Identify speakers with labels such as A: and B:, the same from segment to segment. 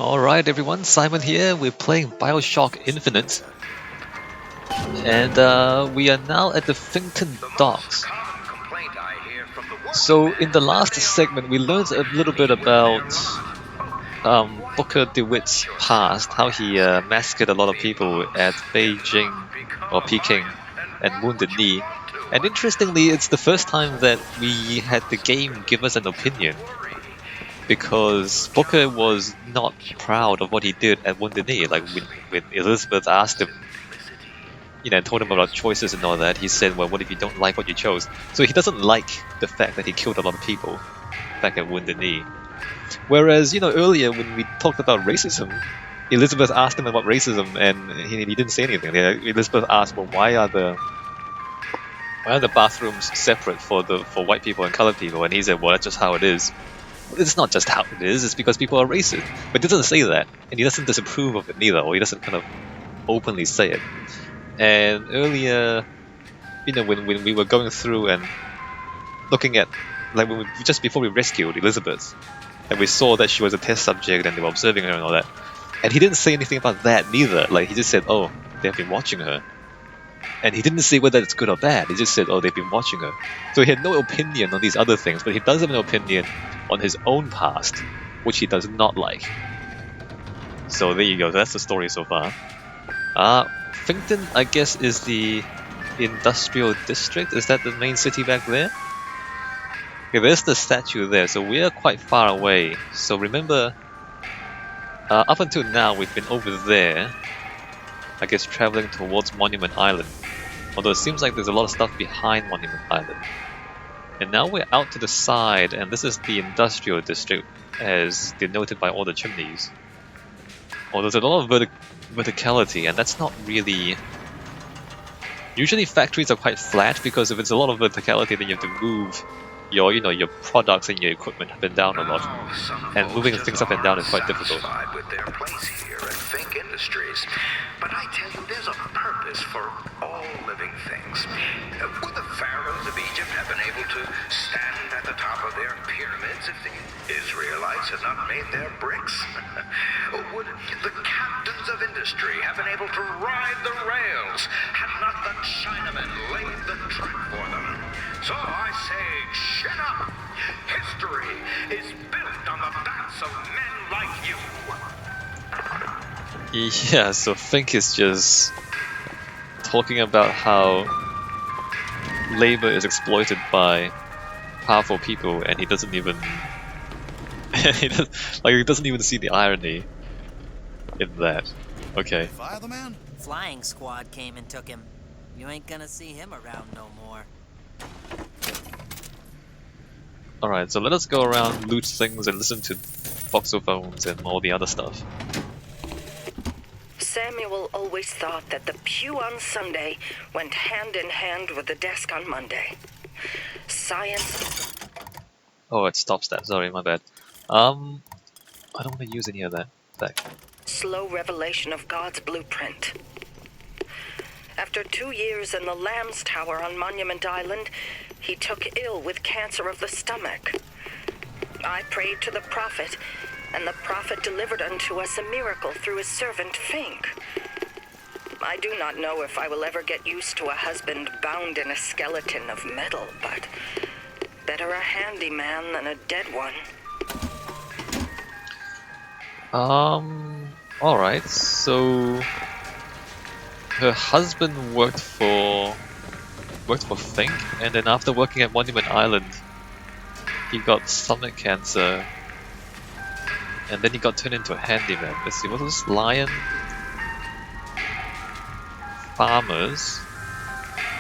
A: Alright everyone, Simon here. We're playing Bioshock Infinite. And we are now at the Finkton docks. So in the last segment we learned a little bit about Booker DeWitt's past, how he massacred a lot of people at Beijing or Peking and Wounded Knee. And interestingly, it's the first time that we had the game give us an opinion, because Booker was not proud of what he did at Wounded Knee. Like when Elizabeth asked him, told him about choices and all that, he said, well, what if you don't like what you chose? So he doesn't like the fact that he killed a lot of people back at Wounded Knee. Whereas, earlier when we talked about racism, Elizabeth asked him about racism and he didn't say anything. Elizabeth asked, well, why are the bathrooms separate for white people and colored people? And he said, well, that's just how it is. It's not just how it is, it's because people are racist. But he doesn't say that, and he doesn't disapprove of it neither, or he doesn't kind of openly say it. And earlier, when we were going through and looking at, like just before we rescued Elizabeth, and we saw that she was a test subject and they were observing her and all that, and he didn't say anything about that neither. Like, he just said, oh, they have been watching her. And he didn't say whether it's good or bad, he just said, oh, they've been watching her. So he had no opinion on these other things, but he does have an opinion on his own past, which he does not like. So there you go, that's the story so far. Finkton, I guess, is the industrial district. Is that the main city back there? Okay, there's the statue there, so we are quite far away. So remember, up until now we've been over there, I guess traveling towards Monument Island. Although it seems like there's a lot of stuff behind Monument Island. And now we're out to the side, and this is the industrial district, as denoted by all the chimneys. Oh, there's a lot of verticality, and that's not really... Usually factories are quite flat, because if it's a lot of verticality, then you have to move your products and your equipment up and down a lot. And moving things up and down is quite difficult.
B: With their place here at Fink Industries. But I tell you, there's a purpose for all living things. Would the pharaohs of Egypt have been able to stand at the top of their pyramids if the Israelites had not made their bricks? Would the captains of industry have been able to ride the rails had not the Chinamen laid the track for them? So I say, chin up! History is built on the backs of men like you!
A: Yeah, so Fink is just talking about how labor is exploited by powerful people, and he doesn't even he doesn't even see the irony in that. Okay.
C: Fire the man?
D: Flying squad came and took him. You ain't gonna see him around no more.
A: Alright, so let us go around, loot things, and listen to voxophones and all the other stuff.
E: Samuel always thought that the pew on Sunday went hand in hand with the desk on Monday. Science...
A: Oh, it stops that. Sorry, my bad. I don't want to use any of that. Back.
E: Slow revelation of God's blueprint. After 2 years in the Lamb's Tower on Monument Island, he took ill with cancer of the stomach. I prayed to the prophet, and the prophet delivered unto us a miracle through his servant Fink. I do not know if I will ever get used to a husband bound in a skeleton of metal, but better a handyman than a dead one.
A: Alright, so her husband worked for Fink, and then after working at Monument Island, he got stomach cancer, and then he got turned into a handyman. Let's see, what was this? Lion? Farmers?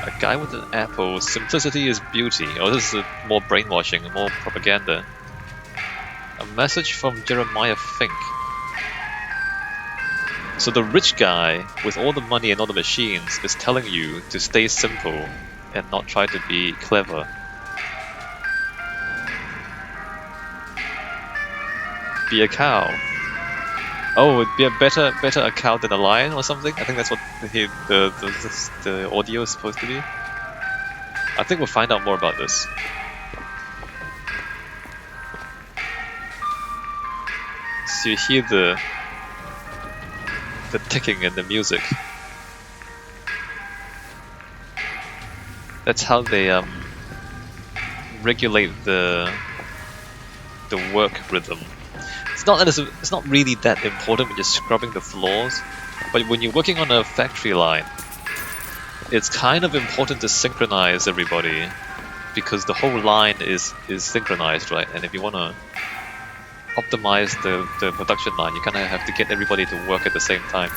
A: A guy with an apple. Simplicity is beauty. Oh, this is more brainwashing, more propaganda. A message from Jeremiah Fink. So the rich guy with all the money and all the machines is telling you to stay simple and not try to be clever. Be a cow. Oh, it'd be a better a cow than a lion or something? I think that's what the audio is supposed to be. I think we'll find out more about this. So you hear the ticking and the music. That's how they regulate the work rhythm. It's not really that important when you're scrubbing the floors, but when you're working on a factory line, it's kind of important to synchronize everybody because the whole line is synchronized, right? And if you want to optimize the production line, you kind of have to get everybody to work at the same time.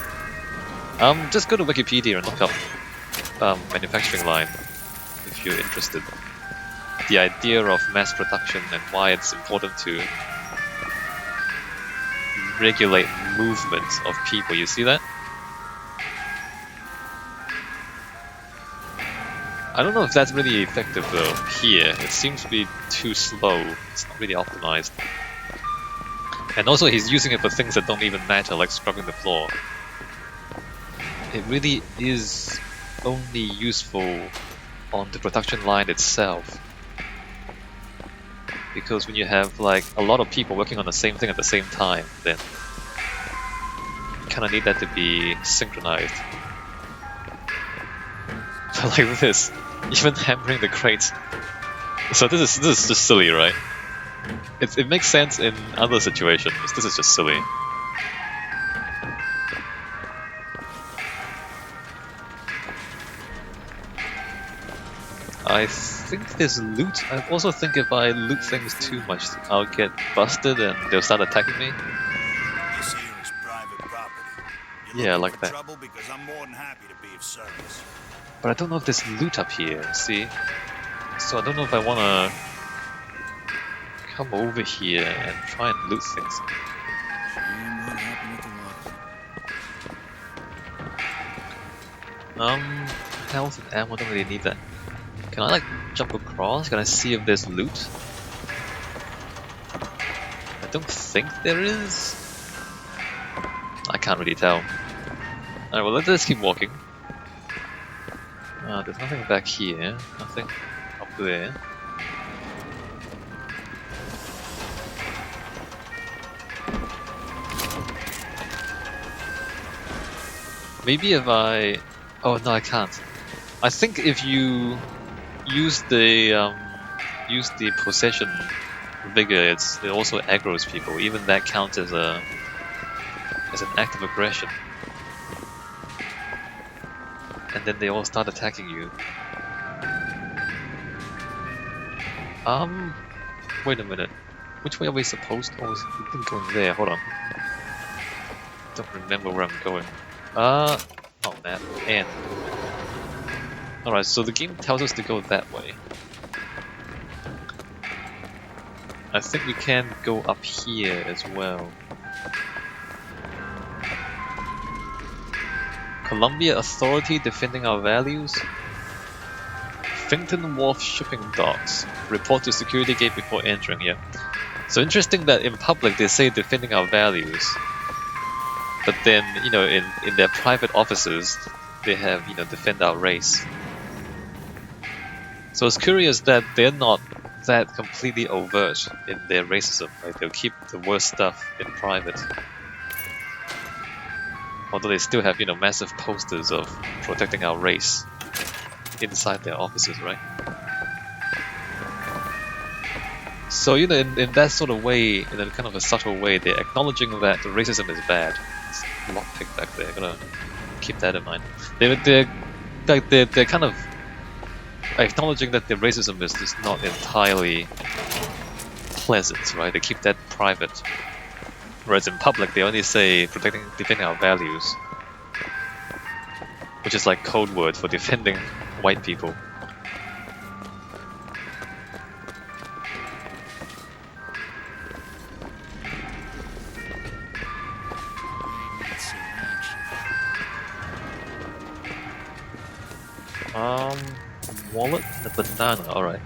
A: Just go to Wikipedia and look up manufacturing line if you're interested. The idea of mass production and why it's important to regulate movement of people. You see that? I don't know if that's really effective though. Here, it seems to be too slow. It's not really optimized. And also he's using it for things that don't even matter, like scrubbing the floor. It really is only useful on the production line itself. Because when you have like a lot of people working on the same thing at the same time, then you kind of need that to be synchronized. But like this, even hammering the crates. So this is just silly, right? It makes sense in other situations. This is just silly. I think there's loot. I also think if I loot things too much, I'll get busted and they'll start attacking me.
C: This here is private property.
A: Yeah, like that.
C: Trouble because I'm more than happy to be of service.
A: But I don't know if there's loot up here, see? So I don't know if I want to come over here and try and loot things. Health and ammo, don't really need that. Can I like jump across? Can I see if there's loot? I don't think there is. I can't really tell. Alright, well let's keep walking. There's nothing back here, nothing up there. Maybe if I... Oh no, I can't. I think if you use the possession vigor, it also aggroes people. Even that counts as an act of aggression. And then they all start attacking you. Wait a minute. Which way are we supposed to? Oh, we didn't go in there. Hold on. Don't remember where I'm going. Not that. And. Alright, so the game tells us to go that way. I think we can go up here as well. Columbia Authority defending our values. Finkton Wharf shipping docks. Report to security gate before entering. Yeah. So interesting that in public they say defending our values, but then in their private offices they have defend our race. So it's curious that they're not that completely overt in their racism. Like they'll keep the worst stuff in private. Although they still have, massive posters of protecting our race inside their offices, right? So, in that sort of way, in a kind of a subtle way, they're acknowledging that the racism is bad. It's lockpick back there, gotta keep that in mind. They're kind of acknowledging that the racism is just not entirely pleasant, right? They keep that private. Whereas in public, they only say defending our values, which is like code word for defending white people. Wallet and a banana. All right.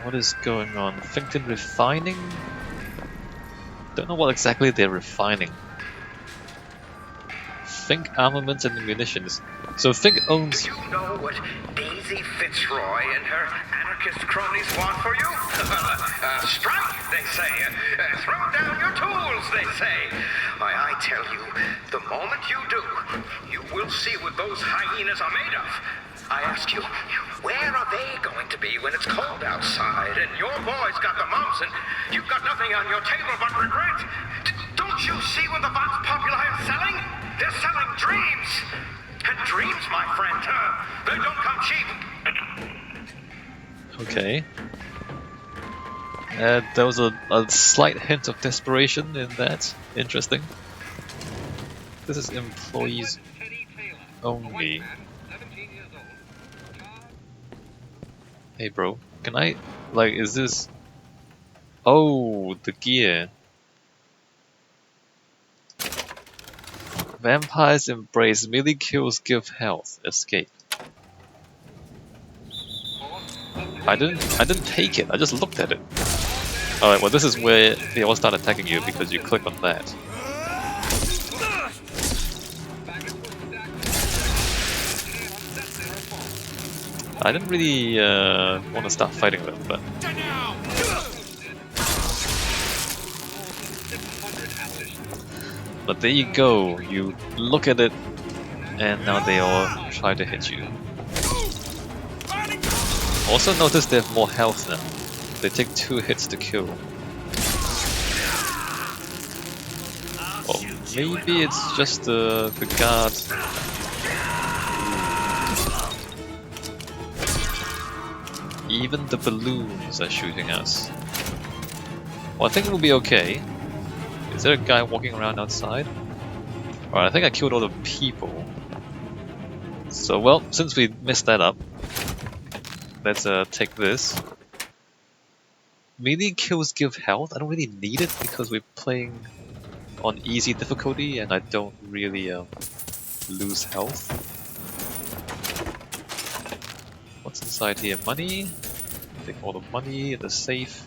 A: What is going on? Finkton refining? Don't know what exactly they're refining. Fink armaments and munitions. So Fink owns.
B: Do you know what Daisy Fitzroy and her anarchist cronies want for you? Strike, they say. Throw down your tools, they say. I tell you, the moment you do, you will see what those hyenas are made of. I ask you, where are they going to be when it's cold outside and your boy's got the mumps and you've got nothing on your table but regret? Don't you see what the Vox Populi are selling? They're selling dreams. And dreams, my friend, they don't come cheap.
A: Okay. There was a slight hint of desperation in that. Interesting. This is employees only. Hey bro, can I, like, is this... Oh, the gear. Vampires embrace, melee kills give health, escape. I didn't take it, I just looked at it. Alright, well this is where they all start attacking you because you click on that. I didn't really want to start fighting them, but... But there you go, you look at it, and now they all try to hit you. Also notice they have more health now. They take 2 hits to kill. Or maybe it's just the guards. Even the balloons are shooting us. Well, I think it will be okay. Is there a guy walking around outside? Alright, I think I killed all the people. So, well, since we messed that up, let's take this. Melee kills give health. I don't really need it because we're playing on easy difficulty and I don't really lose health. What's inside here? Money? Take all the money in the safe.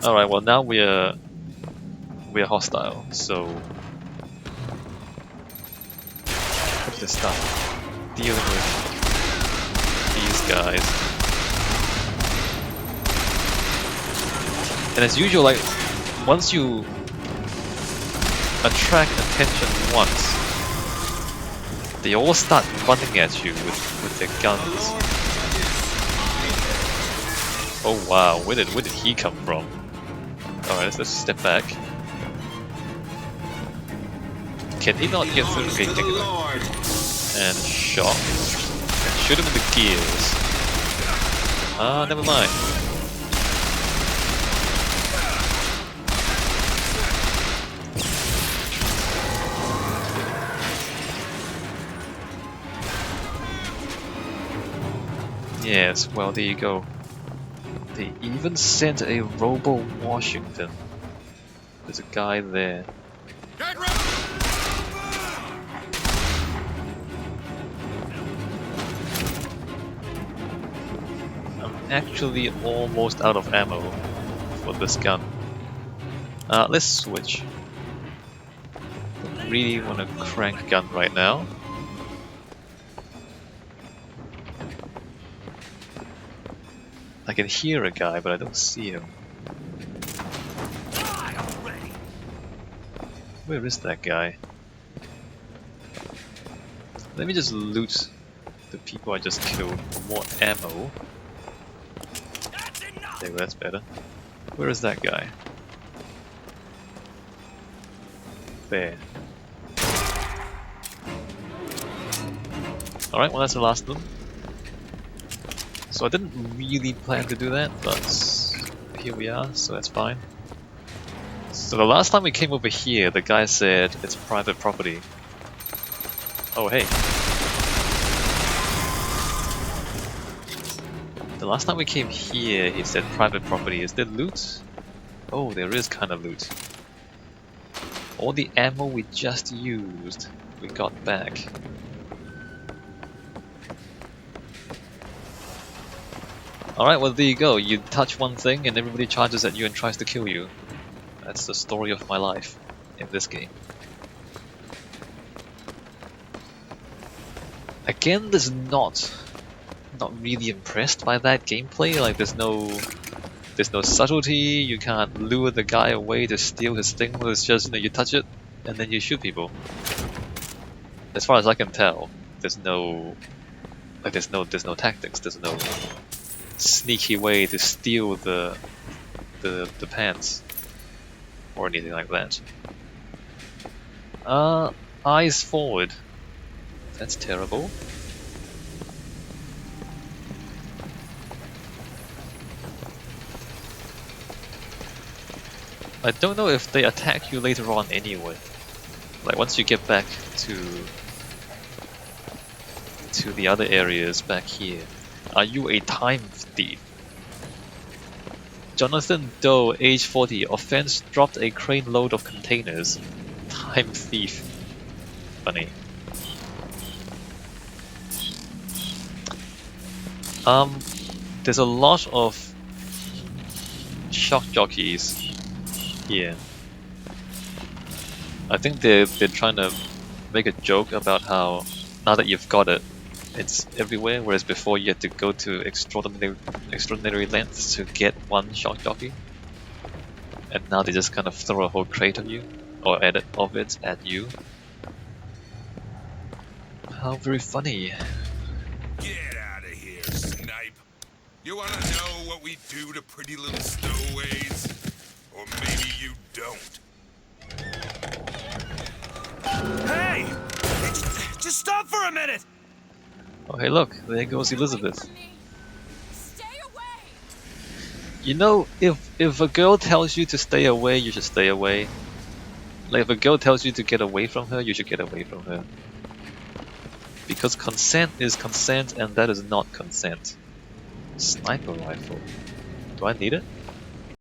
A: Alright, well now we're hostile, so what's this stuff? Dealing with these guys. And as usual, like once you attract attention once, they all start running at you with their guns. Oh wow, where did he come from? Alright, let's step back. Can he not get through the gate? And shock. And shoot him in the gears. Ah, never mind. Yes, well there you go. They even sent a Robo Washington. There's a guy there. I'm actually almost out of ammo for this gun. Let's switch. Don't really want a crank gun right now. I can hear a guy, but I don't see him. Where is that guy? Let me just loot the people I just killed for more ammo. There, well, that's better. Where is that guy? There. Alright, well that's the last of them. So I didn't really plan to do that, but here we are, so that's fine. So the last time we came over here, the guy said it's private property. Oh hey. The last time we came here, he said private property. Is there loot? Oh, there is kind of loot. All the ammo we just used, we got back. Alright, well there you go. You touch one thing and everybody charges at you and tries to kill you. That's the story of my life. in this game. Again, not really impressed by that gameplay. Like there's no subtlety. You can't lure the guy away to steal his thing. It's just, you know, you touch it and then you shoot people. As far as I can tell, there's no tactics. There's no sneaky way to steal the pants or anything like that. Eyes forward. That's terrible. I don't know if they attack you later on anyway. Like once you get back to the other areas back here. Are you a time thief? Jonathan Doe, age 40, offense dropped a crane load of containers. Time thief. Funny. There's a lot of shock jockeys here. I think they're trying to make a joke about how now that you've got it, it's everywhere, whereas before you had to go to extraordinary lengths to get one shock jockey. And now they just kind of throw a whole crate of you, or of it at you. How very funny.
F: Get out of here, snipe. You wanna know what we do to pretty little stowaways? Or maybe you don't.
C: Hey! Just stop for a minute!
A: Oh hey look, there goes Elizabeth.
G: Stay away!
A: You know, if a girl tells you to stay away, you should stay away. Like if a girl tells you to get away from her, you should get away from her. Because consent is consent and that is not consent. Sniper rifle. Do I need it?